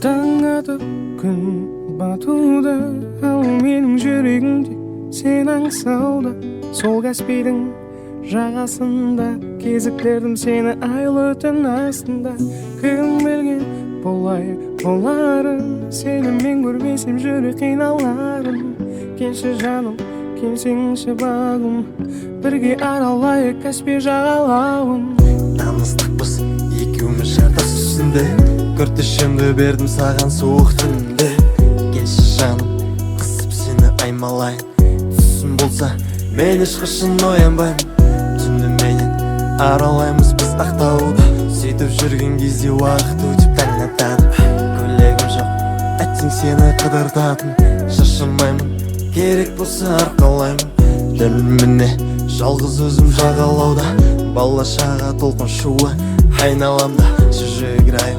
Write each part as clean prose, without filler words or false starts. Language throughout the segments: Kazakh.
таң атып күн батуда, ал менің жүрегімде сен аңсауда. Сол Каспийдің жағасында кезіктірдім сені айлы түн астында. Кім білген болай боларын, сені мен көрмесем жүрек қиналарын. Келші жаным, келсеңші бағым, бірге аралайық Каспий жағалауын. Таныстықпыз екеуміз жартас үстінде, күртішімді бердім саған суық түнде. Келші жаным, қысып сені аймалайын, түсім болса мен ешқашан оянбаймын. Түнді менен аралаймыз біз ақтауды, сөйтіп жүрген кезде уақыт өтіп таң атады. Көйлегім жоқ, әттең сені қыдыртатын, шашылмаймын, керек болса арқалаймын. Діліміне жалғыз өзім жағалауда, бала-шаға толқын шуы айналамда. Чужой играю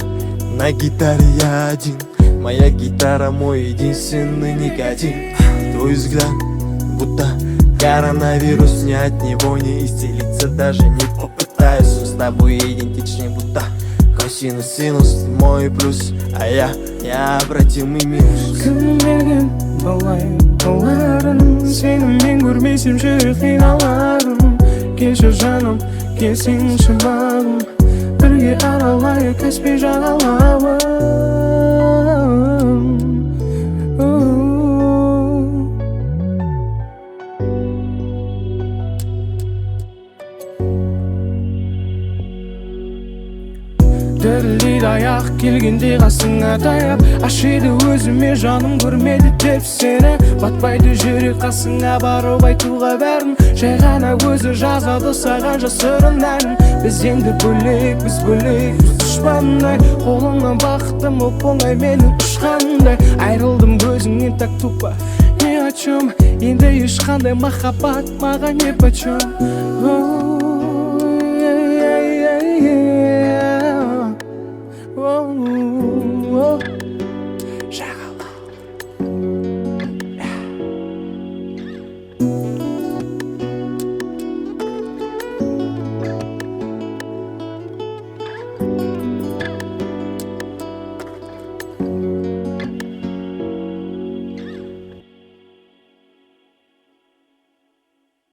на гитаре я один, моя гитара мой единственный никотин. Твой взгляд будто коронавирус, ни от него не исцелиться, даже не попытаюсь. С тобой идентичнее будто косинус, синус, ты мой плюс, а я обратимый минус. Кім білген болай боларын, сені мен көрмесем жүрек қиналарын. Келші жаным, келсеңші бағым, бірге аралайық Каспий жағалауын. Дірілдейді аяқ келгенде қасыңа таяп, ашиды өзіме жаным көрмеді деп сені. Батпайды жүрек қасыңа барып айтуға бәрін, жай ғана өзі жазады саған жасырын әнін. Біз енді бөлек, біз дұшпандай, қолыңнан бақыттым оп-оңай менің ұшқандай. Айрылдым көзіңнен так тупо, ни о чем, енді ешқандай махаббат маған не почем.